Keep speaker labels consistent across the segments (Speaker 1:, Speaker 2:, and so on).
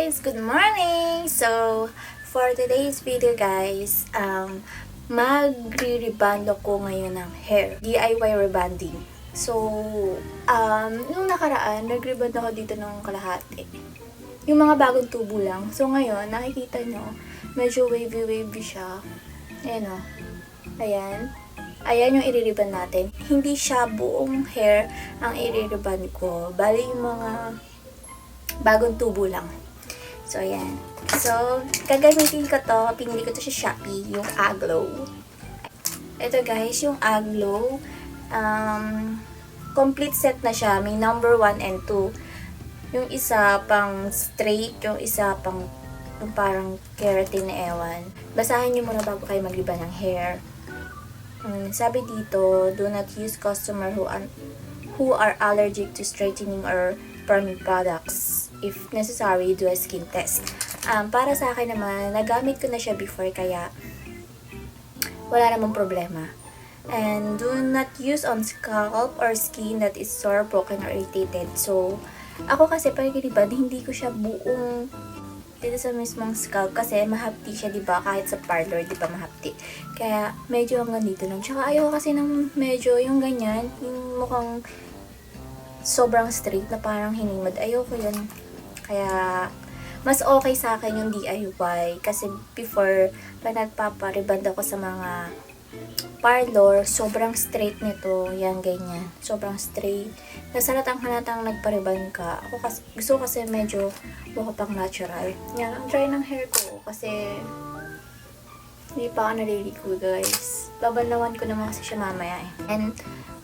Speaker 1: guys! Good morning! So, for today's video guys, magre-rebond ako ngayon ng hair. DIY rebonding. So, nung nakaraan, nag-rebond ako dito ng kalahati. Yung mga bagong tubo lang. So, ngayon, nakikita nyo, medyo wavy-wavy siya. Ayan o. Ayan. Ayan yung i-rebond natin. Hindi siya buong hair ang i-rebond ko. Bali yung mga bagong tubo lang. So, ayan. So, gagamitin ko to. Pinili ko to sa Shopee. Yung AHGLOW. Ito guys, yung AHGLOW. Complete set na siya. May number 1 and 2. Yung isa pang straight. Yung isa pang yung parang keratin na ewan. Basahin nyo muna bago kayo mag-rebond ng hair. Sabi dito, do not use customer who are allergic to straightening or firming products. If necessary, do a skin test. Para sa akin naman, nagamit ko na siya before kaya wala namang problema. And do not use on scalp or skin that is sore, broken, or irritated. So, ako kasi pag-rebond, hindi ko siya buong dito sa mismong scalp kasi mahapti siya, diba? Kahit sa parlor, diba mahapti. Kaya, medyo hanggang dito lang. Tsaka ayaw kasi ng medyo yung ganyan, yung mukhang sobrang straight na parang hinimad. Ayoko yun. Kaya, mas okay sa akin yung DIY. Kasi before, pag nagpapa-rebond ako sa mga parlor, sobrang straight nito. Yan, ganyan. Sobrang straight. Halatang nagpa-rebond ka. Ako kasi, gusto ko kasi medyo mukha pang natural. Yan, ang dry ng hair ko. Kasi, hindi pa ako naliligo, guys. Babalawan ko naman kasi siya mamaya eh. And,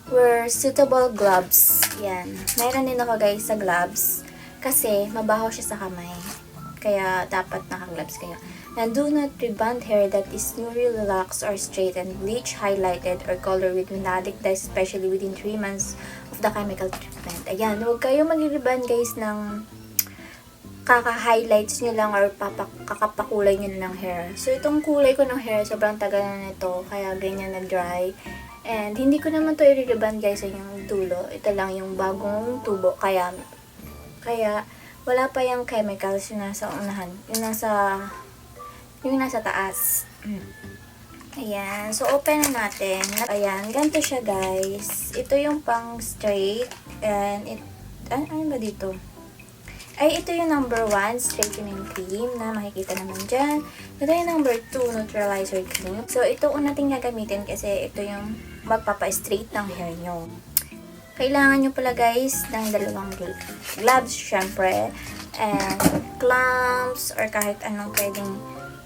Speaker 1: wear suitable gloves. Yan. Mayroon din ako, guys, sa gloves. Kasi, mabaho siya sa kamay. Kaya, dapat naka-gloves kayo. And do not rebond hair that is newly relaxed or straightened, bleach, highlighted, or color with metallic dyes, especially within 3 months of the chemical treatment. Ayan, huwag kayo mag-rebond guys ng kaka-highlights nyo lang or kakapakulay nyo ng hair. So, itong kulay ko ng hair, sobrang tagal na nito, kaya ganyan nag-dry. And, hindi ko naman to i-rebond guys sa yung dulo. Ito lang yung bagong tubo, kaya wala pa yung chemicals yung nasa unahan. Yung nasa taas. Ayan. So, open na natin. Ayan. Ganito siya, guys. Ito yung pang straight. And, ano ba dito? Ay, ito yung number 1, straightening cream na makikita naman dyan. Ito yung number 2, neutralizer cream. So, ito una natin gagamitin kasi ito yung magpapa-straight ng hair nyo. Kailangan nyo pala, guys, ng dalawang gloves, syempre. And, clamps, or kahit anong pwedeng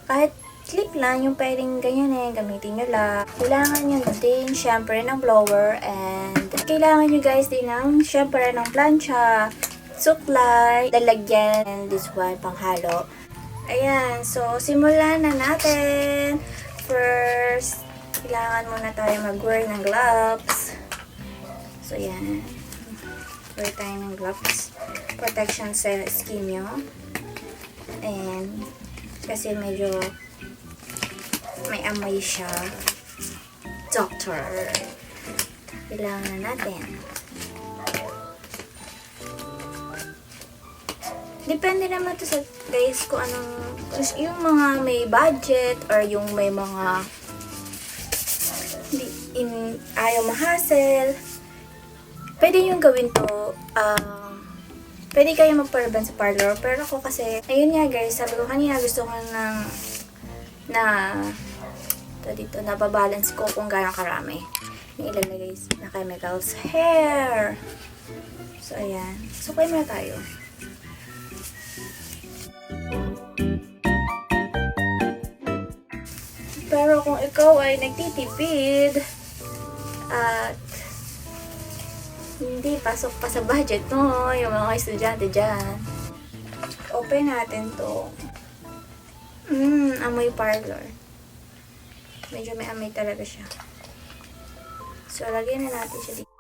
Speaker 1: kahit clip lang, yung pwedeng ganyan eh, gamitin nyo lang. Kailangan nyo din, syempre, ng blower. And, kailangan nyo guys din ng, syempre, ng plancha, suklay, lalagyan, and this one, panghalo. Ayan, so, simulan na natin. First, kailangan muna tayo mag-wear ng gloves. So, yan. Wear tayo ng gloves. Protection sa skin nyo. And, kasi medyo may amoy siya. Doctor. Kailangan na natin. Depende naman to sa guys kung anong yung mga may budget or yung may mga ayaw ma-hassle. Pwede yung gawin to pwede kayo magpa-rebond sa parlor. Pero ako kasi, ayun nga guys, sabi ko kanina gusto ko dito, nababalance ko kung gano'ng karami yung ilalagay na chemicals sa hair. So, ayan. So, kaya muna tayo. Pero kung ikaw ay nagtitipid at hindi pasok pa sa budget mo, yung mga estudyante dyan. Open natin to. Amoy parlor. Medyo may amoy talaga siya. So, lagyan na natin siya dito.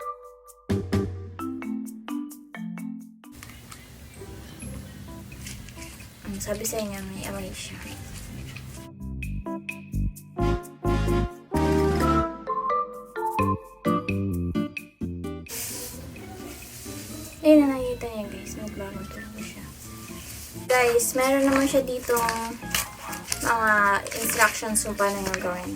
Speaker 1: Sabi sa inyo, may amoy siya. Ayun na nakikita niya guys, nagbabang tuloy siya. Guys, meron naman siya dito mga instructions kung paano yung gawin.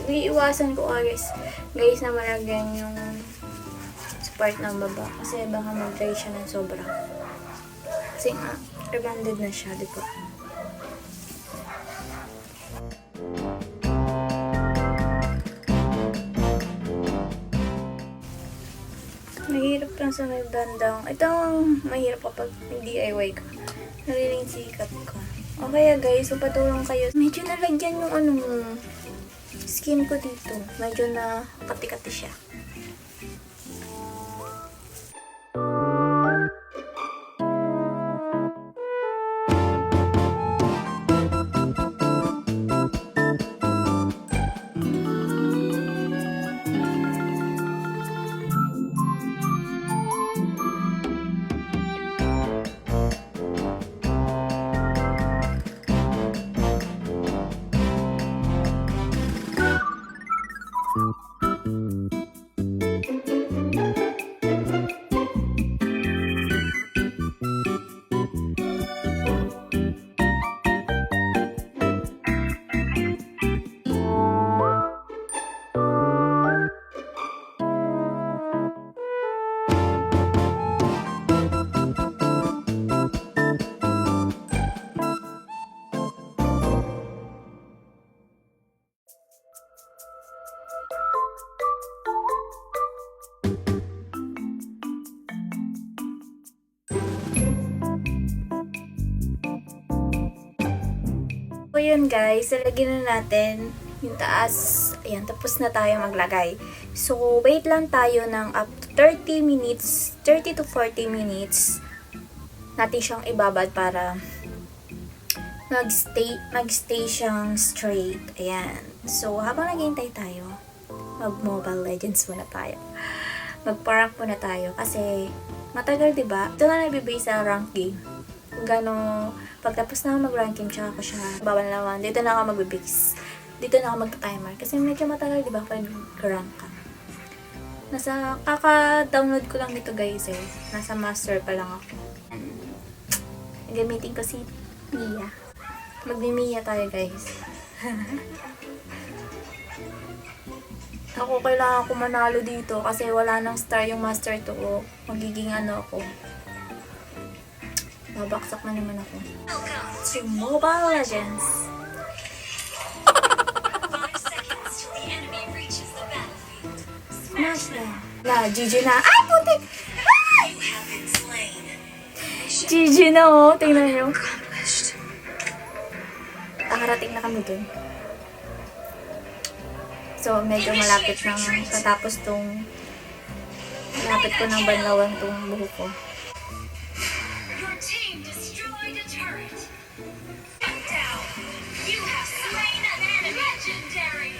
Speaker 1: Iiwasan ko guys na malagyan yung part ng baba kasi baka mag-dry siya ng sobra. Kasi nga, rebonded na siya, di ba? Mahirap lang sa may bandang. Ito ang mahirap kapag DIY ka. Nariling sikat ko. O kaya guys, patulong kayo. Medyo nalagyan yung skin ko dito. Medyo na kati-kati siya. So, yun guys, lalagyan na natin yung taas. Ayan, tapos na tayo maglagay. So, wait lang tayo ng up to 30 minutes, 30 to 40 minutes natin siyang ibabad para mag-stay siyang straight. Ayan. So, habang naghihintay tayo, mag-Mobile Legends muna tayo. Mag-prank muna tayo kasi matagal, diba? Ito na nabibase sa rank game. Kung gano'n, pagtapos na ako mag-rank game, tsaka ko siya babalawan. Dito na ako mag-base. Dito na ako mag-timer. Kasi medyo matagal, diba, pag rank ka. Kaka-download ko lang dito, guys, eh. Nasa master pa lang ako. Gamitin ko si Mia. Mag-Mia tayo, guys. Ako, kailangan ko manalo dito kasi wala nang star yung master to. O, magiging ako. Babaksak na naman ako. To Mobile Legends.
Speaker 2: 5 seconds till the enemy reaches the battlefield.
Speaker 1: Smash na. GG na. Ay, putik! Ay!
Speaker 2: You have been slain.
Speaker 1: GG na, oh. Tingnan nyo.
Speaker 2: Accomplished.
Speaker 1: Nakarating na kami dun. So, medyo malapit nang katapos tong malapit ko ng banlawan tong buhok ko.
Speaker 2: Your team destroyed a turret. Down. You have slain an enemy. Legendary.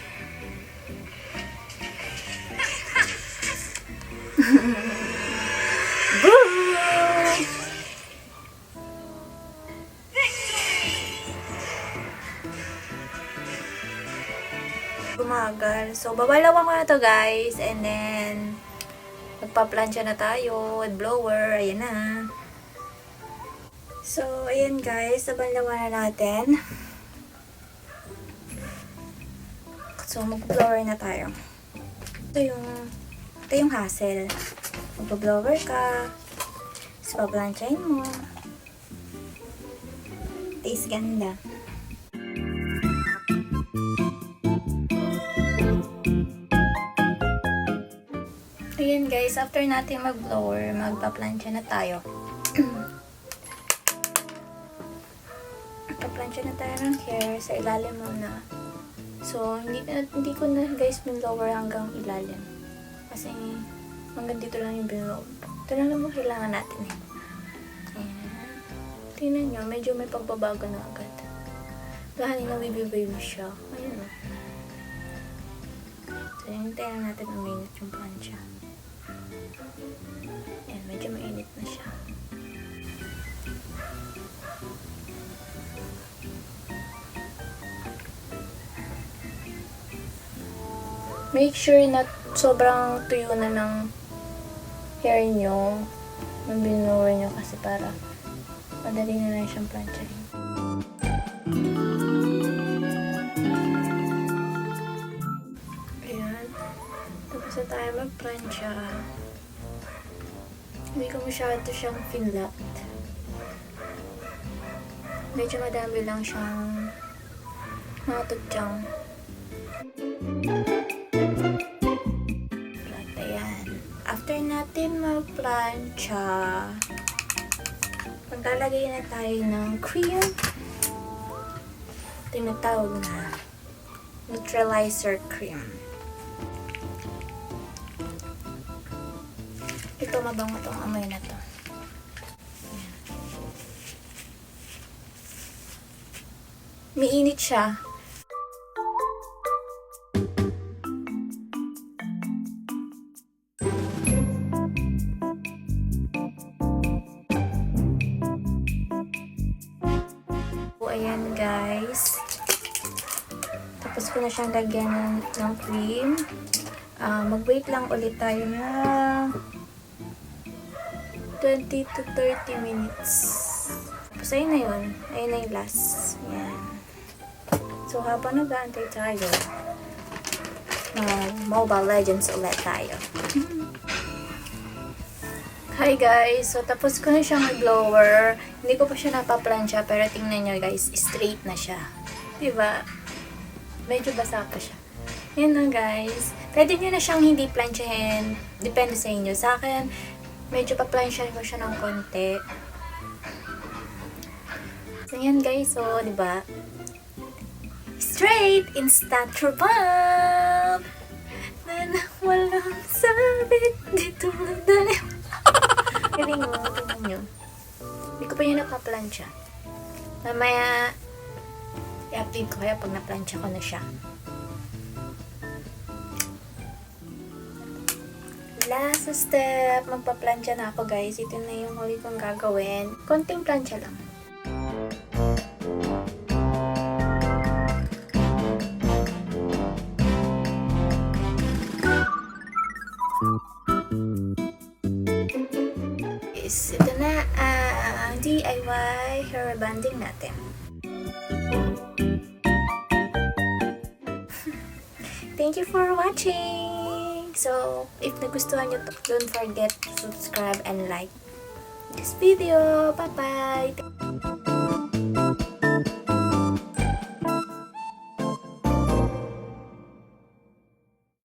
Speaker 1: Boom! Bumagal. So, babalawan ko na to, guys. And then, magpa-plancha na tayo with blower. Ayan na. So, ayan, guys. Babalawan na natin. So, mag-blower na tayo. Ito yung hassle. Mag-blower ka. So, paplanchain mo. Taste ganda. Ayan guys, after natin mag-blower, magpa-plancha na tayo. Magpa-plancha na tayo ng hair sa ilalim muna. So, hindi ko na guys bin-blower hanggang ilalim. Kasi, hanggang dito lang yung bin-blower. Ito lang naman kailangan natin eh. Ayan. Tingnan nyo, medyo may pagbabago na agad. Dahil nabibibaby siya. Ayun o. So, hintayin natin uminit yung plancha. Ayan, medyo mainit na siya. Make sure not sobrang tuyo na ng hair nyo, binura nyo kasi para madali na lang siyang planchahin. Ayan. Tapos na tayo mag-plancha. Hindi ko masyado siyang finlat. Medyo madami lang siyang mga tudyang. At ayan. After natin mag-plancha, maglalagay na tayo ng cream. Tinatawag na neutralizer cream. Ito, mabango tong amoy na to. Mainit siya. So, ayan guys. Tapos ko na siyang lagyan ng cream. Mag-wait lang ulit tayo na 20 to 30 minutes. Tapos ayun na yun. Ayun na yung last. Ayan. So, habang nag-aantay tayo, Mobile Legends ulit tayo. Hi guys! So, tapos ko na siyang blower. Hindi ko pa siya napaplansya, pero tingnan nyo guys, straight na siya. Diba? Medyo basa pa siya. Yan na guys. Pwede nyo na siyang hindi plansyahin. Depende sa inyo. Sa akin, medyo pa-plansyahin ko siya ng konti. So, yan guys. So, diba? Straight! Instant rebond! Na walang sabit dito dali. Galing mo, tingnan nyo. Hindi ko pa yun napaplansya. Mamaya, i-update ko kaya pag naplansya ko na siya. Last step, magpa-plansya na ako guys. Ito na yung huli kong gagawin. Konting plansya lang. Ito na ang DIY hair rebonding natin. Thank you for watching! So, if nagustuhan nyo to, don't forget to subscribe and like this video. Bye-bye!